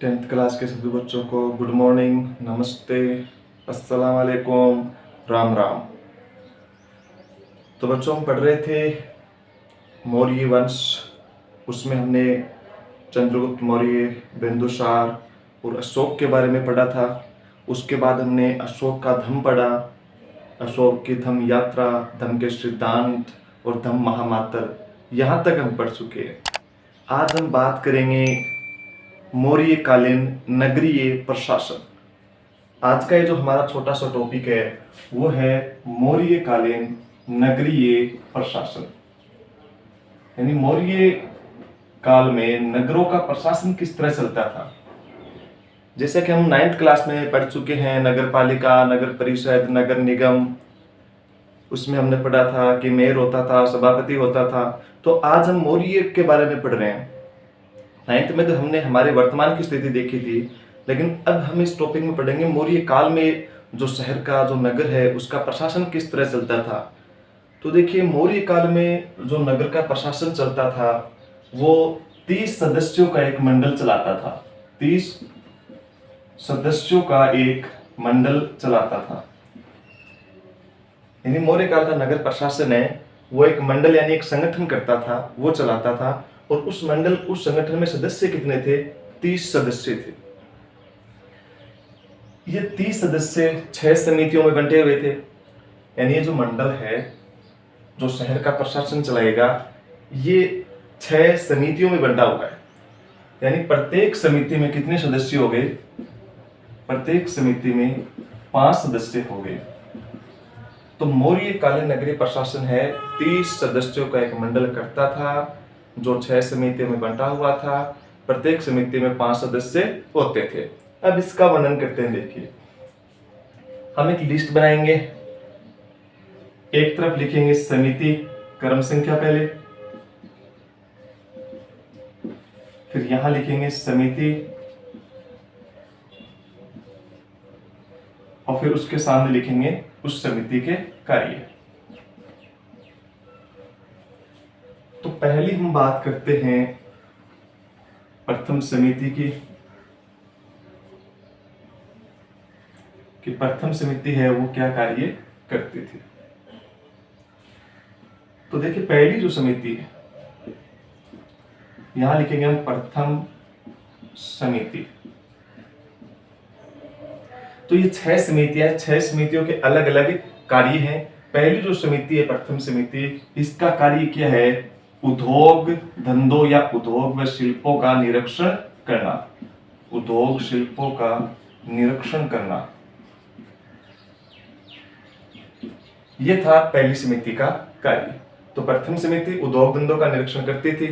Tenth class के सभी बच्चों को गुड मॉर्निंग, नमस्ते, अस्सलाम वालेकुम, राम राम। तो बच्चों हम पढ़ रहे थे मौर्य वंश। उसमें हमने चंद्रगुप्त मौर्य, बिंदुसार और अशोक के बारे में पढ़ा था। उसके बाद हमने अशोक का धम्म पढ़ा, अशोक की धम्म यात्रा, धम्म के सिद्धांत और धम्म महामात्र। यहाँ तक हम पढ़ चुके हैं। आज हम बात करेंगे मौर्य कालीन नगरीय प्रशासन। आज का ये जो हमारा छोटा सा टॉपिक है वो है मौर्य कालीन नगरीय प्रशासन। यानी मौर्य काल में नगरों का प्रशासन किस तरह चलता था। जैसे कि हम 9th क्लास में पढ़ चुके हैं, नगर पालिका, नगर परिषद, नगर निगम। उसमें हमने पढ़ा था कि मेयर होता था, सभापति होता था। तो आज हम मौर्य के बारे में पढ़ रहे हैं। 9th में तो हमने हमारे वर्तमान की स्थिति देखी थी, लेकिन अब हम इस टॉपिक में पढ़ेंगे मौर्य काल में जो शहर का जो नगर है उसका प्रशासन किस तरह चलता था। तो देखिए, मौर्य काल में जो नगर का प्रशासन चलता था वो 30 सदस्यों का एक मंडल चलाता था। 30 सदस्यों का एक मंडल चलाता था। यानी मौर्य काल का नगर प्रशासन है वो एक मंडल यानी एक संगठन करता था, वो चलाता था। और उस संगठन में सदस्य कितने थे? 30 सदस्य थे। ये 30 सदस्य 6 समितियों में बंटे हुए थे। यानी ये जो मंडल है जो शहर का प्रशासन चलाएगा ये 6 समितियों में बंटा हुआ है। यानी प्रत्येक समिति में कितने सदस्य हो गए? प्रत्येक समिति में 5 सदस्य हो गए। तो मौर्य कालीन नगरीय प्रशासन है 30 सदस्यों का एक मंडल करता था जो 6 समितियों में बंटा हुआ था। प्रत्येक समिति में 5 सदस्य होते थे। अब इसका वर्णन करते हैं। देखिए, हम एक लिस्ट बनाएंगे। एक तरफ लिखेंगे समिति क्रम संख्या पहले, फिर यहां लिखेंगे समिति और फिर उसके सामने लिखेंगे उस समिति के कार्य। तो पहली हम बात करते हैं प्रथम समिति की कि प्रथम समिति है वो क्या कार्य करती थी। तो देखिए, पहली जो समिति है यहां लिखेंगे हम प्रथम समिति। तो ये 6 समितियां, 6 समितियों के अलग अलग कार्य हैं। पहली जो समिति है प्रथम समिति, इसका कार्य क्या है? उद्योग धंधों या उद्योग व शिल्पों का निरीक्षण करना। उद्योग शिल्पों का निरीक्षण करना, यह था पहली समिति का कार्य। तो प्रथम समिति उद्योग धंधों का निरीक्षण करती थी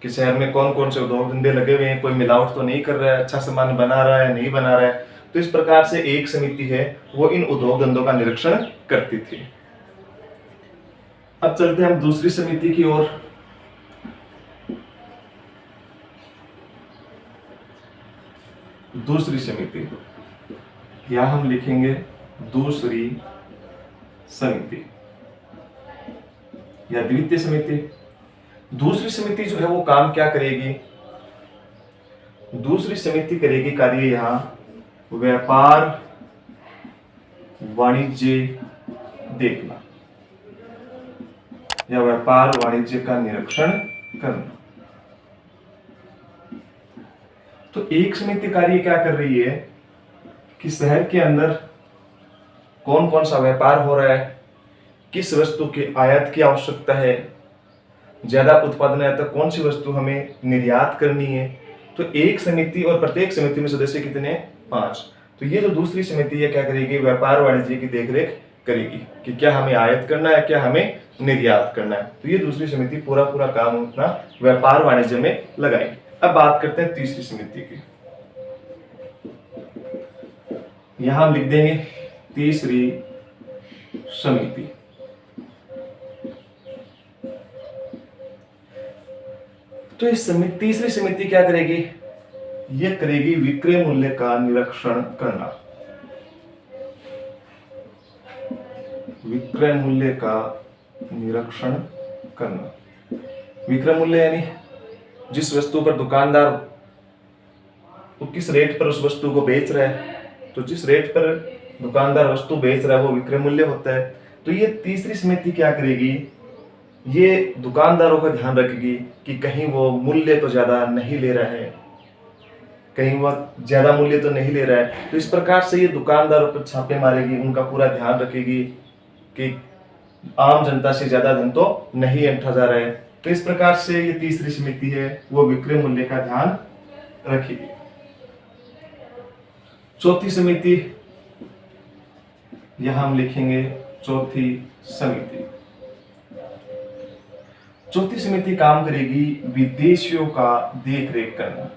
कि शहर में कौन कौन से उद्योग धंधे लगे हुए हैं, कोई मिलावट तो नहीं कर रहा है, अच्छा सामान बना रहा है, नहीं बना रहा है। तो इस प्रकार से एक समिति है वो इन उद्योग धंधों का निरीक्षण करती थी। अब चलते हैं हम दूसरी समिति की ओर। दूसरी समिति, यहां हम लिखेंगे दूसरी समिति या द्वितीय समिति। दूसरी समिति जो है वो काम क्या करेगी? दूसरी समिति करेगी कार्य यहां व्यापार वाणिज्य देखना या व्यापार वाणिज्य का निरीक्षण करना। तो एक समिति कार्य क्या कर रही है कि शहर के अंदर कौन कौन सा व्यापार हो रहा है, किस वस्तु की आयात की आवश्यकता है, ज्यादा उत्पादन है तो कौन सी वस्तु हमें निर्यात करनी है। तो एक समिति और प्रत्येक समिति में सदस्य कितने? 5। तो ये जो दूसरी समिति है क्या करेगी? व्यापार वाणिज्य की देखरेख करेगी कि क्या हमें आयात करना है, क्या हमें निर्यात करना है। तो ये दूसरी समिति पूरा काम अपना व्यापार वाणिज्य में लगाएगी। अब बात करते हैं तीसरी समिति की। यहां हम लिख देंगे तीसरी समिति। तो इस तीसरी समिति क्या करेगी? यह करेगी विक्रय मूल्य का निरीक्षण करना। विक्रय मूल्य का निरीक्षण करना। विक्रय मूल्य यानी जिस वस्तु पर दुकानदार वो किस रेट पर उस वस्तु को बेच रहा है, तो जिस रेट पर दुकानदार वस्तु बेच रहा है वो विक्रय मूल्य होता है। तो ये तीसरी समिति क्या करेगी, ये दुकानदारों का ध्यान रखेगी कि कहीं वो मूल्य तो ज्यादा नहीं ले रहा है, कहीं वह ज्यादा मूल्य तो नहीं ले रहा है। तो इस प्रकार से ये दुकानदारों पर छापे मारेगी, उनका पूरा ध्यान रखेगी कि आम जनता से ज्यादा धन तो नहीं ऐंठा जा रहा है। तो इस प्रकार से ये तीसरी समिति है वो विक्रय मूल्य का ध्यान रखेगी। चौथी समिति यहां हम लिखेंगे चौथी समिति। चौथी समिति काम करेगी विदेशियों का देख रेख करना,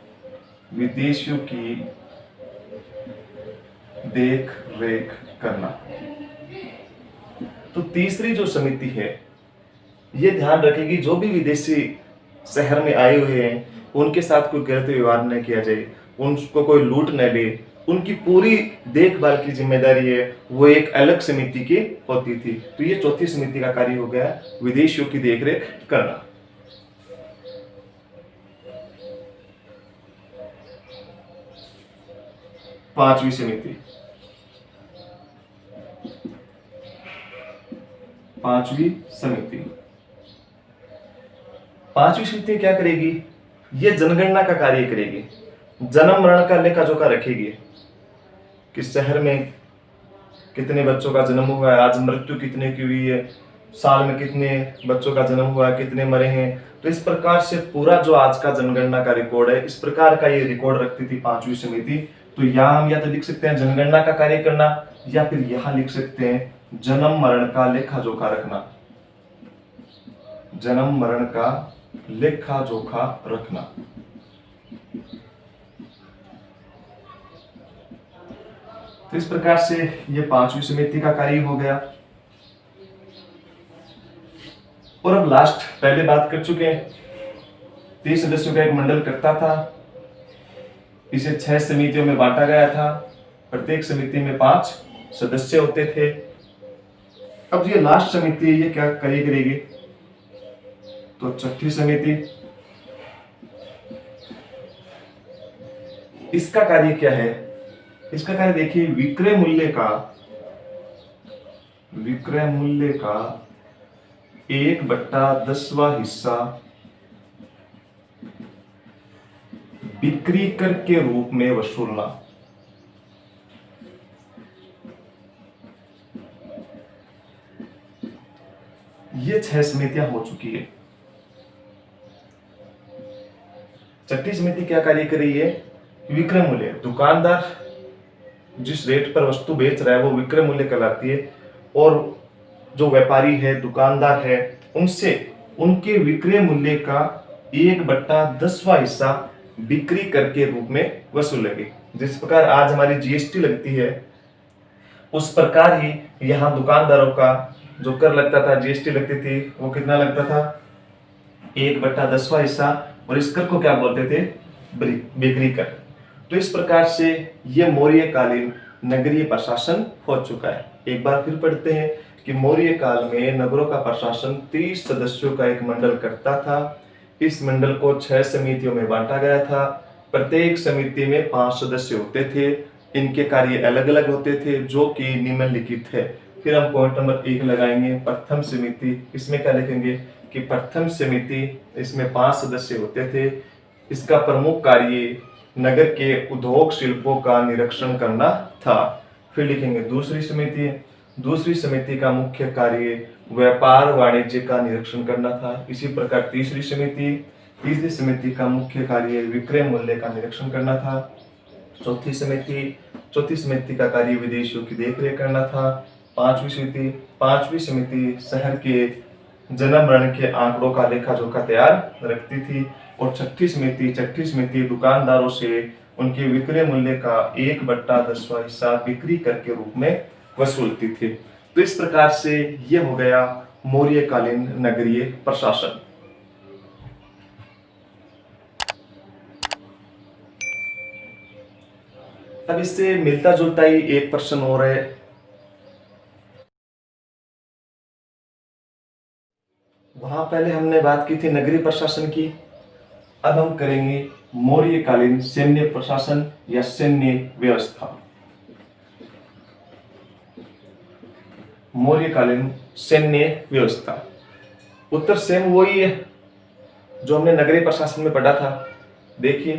विदेशियों की देख रेख करना। तो तीसरी जो समिति है ये ध्यान रखेगी जो भी विदेशी शहर में आए हुए हैं उनके साथ कोई गलत व्यवहार न किया जाए, उनको कोई लूट न ले, उनकी पूरी देखभाल की जिम्मेदारी है वो एक अलग समिति की होती थी। तो ये चौथी समिति का कार्य हो गया विदेशियों की देखरेख करना। पांचवी समिति, पांचवी समिति क्या करेगी, ये जनगणना का कार्य करेगी, जन्म मरण का लेखा जोखा रखेगी कि शहर में कितने बच्चों का जन्म हुआ है, आज मृत्यु कितने की हुई है, साल में कितने बच्चों का जन्म हुआ है, कितने मरे हैं। तो इस प्रकार से पूरा जो आज का जनगणना का रिकॉर्ड है इस प्रकार का ये रिकॉर्ड रखती थी पांचवी समिति। तो यहाँ हम या तो लिख सकते हैं जनगणना का कार्य करना या फिर यहाँ लिख सकते हैं जन्म मरण का लेखा जोखा रखना, जन्म मरण का लेखा जोखा रखना। तो इस प्रकार से ये पांचवी समिति का कार्य हो गया। और अब लास्ट, पहले बात कर चुके हैं 30 सदस्यों का एक मंडल करता था, इसे 6 समितियों में बांटा गया था, प्रत्येक समिति में 5 सदस्य होते थे। अब ये लास्ट समिति ये क्या करेगी, तो छठी समिति, इसका कार्य क्या है, इसका कार्य देखिए विक्रय मूल्य का 1/10वां हिस्सा बिक्री कर के रूप में वसूलना। ये 6 समितियां हो चुकी है। छठी समिति क्या कार्य कर रही है, विक्रय मूल्य, दुकानदार जिस रेट पर वस्तु बेच रहा है वो विक्रय मूल्य कहलाती है, और जो व्यापारी है दुकानदार है उनसे उनके विक्रय मूल्य का 1/10वां हिस्सा बिक्री कर के रूप में वसूलेगी। जिस प्रकार आज हमारी जीएसटी लगती है उस प्रकार ही यहाँ दुकानदारों का जो कर लगता था, जीएसटी लगती थी, वो कितना लगता था 1/10वां हिस्सा, और इस कर को क्या बोलते थे, बिक्री कर। तो इस प्रकार से ये मौर्य कालीन नगरीय प्रशासन हो चुका है। एक बार फिर पढ़ते हैं कि मौर्य काल में नगरों का प्रशासन 30 सदस्यों का एक मंडल करता था। इस मंडल को 6 समितियों में बांटा गया था, प्रत्येक समिति में 5 सदस्य होते थे, इनके कार्य अलग अलग होते थे जो कि निम्नलिखित है। फिर हम पॉइंट नंबर 1 लगाएंगे, प्रथम समिति, इसमें क्या लिखेंगे कि प्रथम समिति, इसमें 5 सदस्य होते थे, इसका प्रमुख कार्य नगर के उद्योग शिल्पों का निरीक्षण करना था। फिर लिखेंगे दूसरी समिति का मुख्य कार्य व्यापार वाणिज्य का निरीक्षण करना था। इसी प्रकार तीसरी समिति का मुख्य कार्य विक्रय मूल्य का निरीक्षण करना था। चौथी समिति का कार्य विदेशियों की देखरेख करना था। पांचवी समिति शहर के जन्म मरण के आंकड़ों का लेखा जोखा तैयार रखती थी। और छठी समिति दुकानदारों से उनके विक्रय मूल्य का 1/10वां हिस्सा बिक्री कर के रूप में वसूलती थी। तो इस प्रकार से यह हो गया मौर्यकालीन नगरीय प्रशासन। अब इससे मिलता जुलता ही एक प्रश्न और है, वहां पहले हमने बात की थी नगरीय प्रशासन की, अब हम करेंगे मौर्यकालीन सैन्य प्रशासन या सैन्य व्यवस्था। मौर्यकालीन सैन्य व्यवस्था, उत्तर सेम वही है जो हमने नगरीय प्रशासन में पढ़ा था। देखिए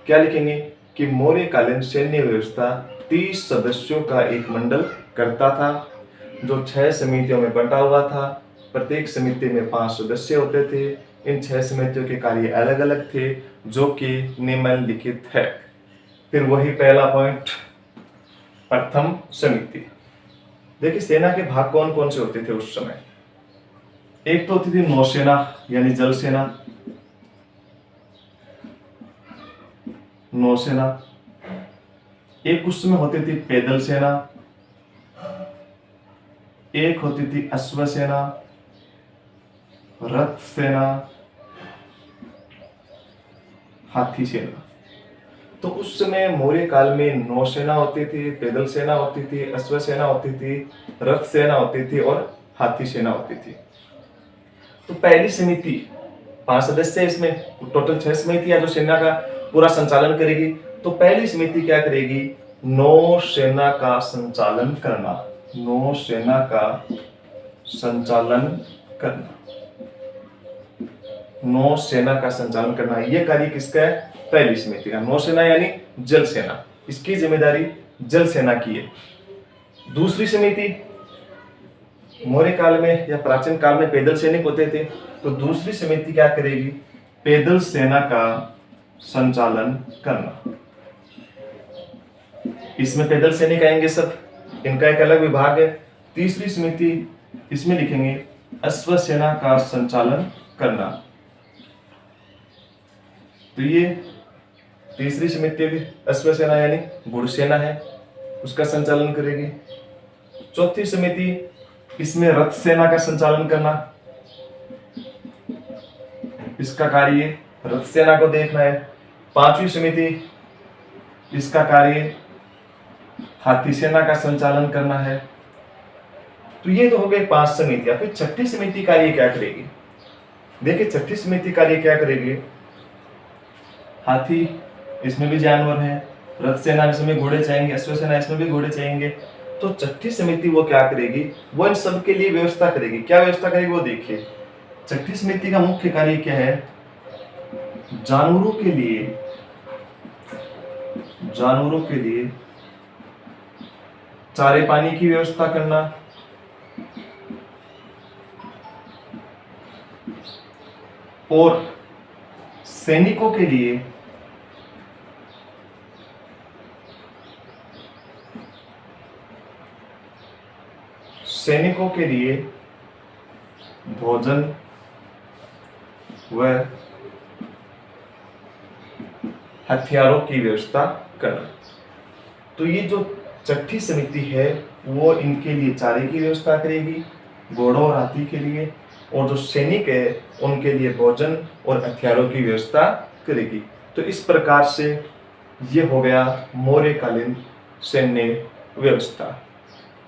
क्या लिखेंगे कि मौर्यकालीन सैन्य व्यवस्था 30 सदस्यों का एक मंडल करता था, जो 6 समितियों में बंटा हुआ था। प्रत्येक समिति में 5 सदस्य होते थे। इन 6 समितियों के कार्य अलग अलग थे, जो कि निम्नलिखित है। फिर वही पहला पॉइंट, प्रथम समिति। देखिए सेना के भाग कौन कौन से होते थे उस समय। एक तो होती थी नौसेना यानी जल सेना, नौसेना। एक उस समय होती थी पैदल सेना, एक होती थी अश्व सेना, रथ सेना, हाथी सेना। तो उस समय मौर्य काल में नौसेना होती थी, पैदल सेना होती थी, अश्व सेना होती थी, रथ सेना होती थी और हाथी सेना होती थी। तो पहली समिति 5 सदस्य है, इसमें टोटल 6 समितियां जो सेना का पूरा संचालन करेगी। तो पहली समिति क्या करेगी, नौसेना का संचालन करना, नौसेना का संचालन करना, नौसेना का संचालन करना। यह कार्य किसका है, पहली समिति का। नौसेना यानी जल सेना, इसकी जिम्मेदारी जल सेना की है। दूसरी समिति, मौर्य काल में या प्राचीन काल में पैदल सैनिक होते थे, तो दूसरी समिति क्या करेगी, पैदल सेना का संचालन करना। इसमें पैदल सैनिक आएंगे सब, इनका एक अलग विभाग है। तीसरी समिति, इसमें लिखेंगे अश्व सेना का संचालन करना। तो ये तीसरी समिति भी अश्व सेना यानी घुड़सेना है, उसका संचालन करेगी। चौथी समिति, इसमें रथ सेना का संचालन करना, इसका कार्य रथ सेना को देखना है। पांचवी समिति, इसका कार्य हाथी सेना का संचालन करना है। तो ये तो हो गए 5 समितियां। फिर छठी समिति कार्य क्या करेगी, देखिए छठी समिति कार्य क्या करेगी, हाथी इसमें भी जानवर है, रथ सेना इसमें घोड़े चाहिए, अश्व सेना इसमें भी घोड़े चाहिए। तो छठी समिति वो क्या करेगी, वो इन सब के लिए व्यवस्था करेगी। क्या व्यवस्था करेगी वो देखिए। छठी समिति का मुख्य कार्य क्या है, जानवरों के लिए चारे पानी की व्यवस्था करना, और सैनिकों के लिए भोजन व हथियारों की व्यवस्था करना। तो ये जो छठी समिति है वो इनके लिए चारे की व्यवस्था करेगी, घोड़ों और हाथी के लिए, और जो सैनिक है उनके लिए भोजन और हथियारों की व्यवस्था करेगी। तो इस प्रकार से ये हो गया मौर्यकालीन सैन्य व्यवस्था।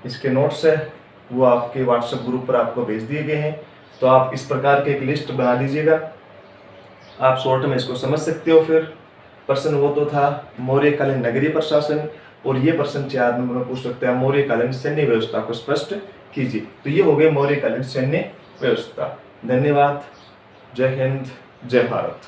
इसके नोट्स है वो आपके व्हाट्सएप ग्रुप पर आपको भेज दिए गए हैं। तो आप इस प्रकार के एक लिस्ट बना लीजिएगा, आप शॉर्ट में इसको समझ सकते हो। फिर प्रश्न वो तो था मौर्यकालीन नगरीय प्रशासन, और ये प्रश्न 4 नंबर में पूछ सकते हैं मौर्यकालीन सैन्य व्यवस्था को स्पष्ट कीजिए। तो ये हो गए मौर्यकालीन सैन्य व्यवस्था। धन्यवाद। जय हिंद, जय भारत।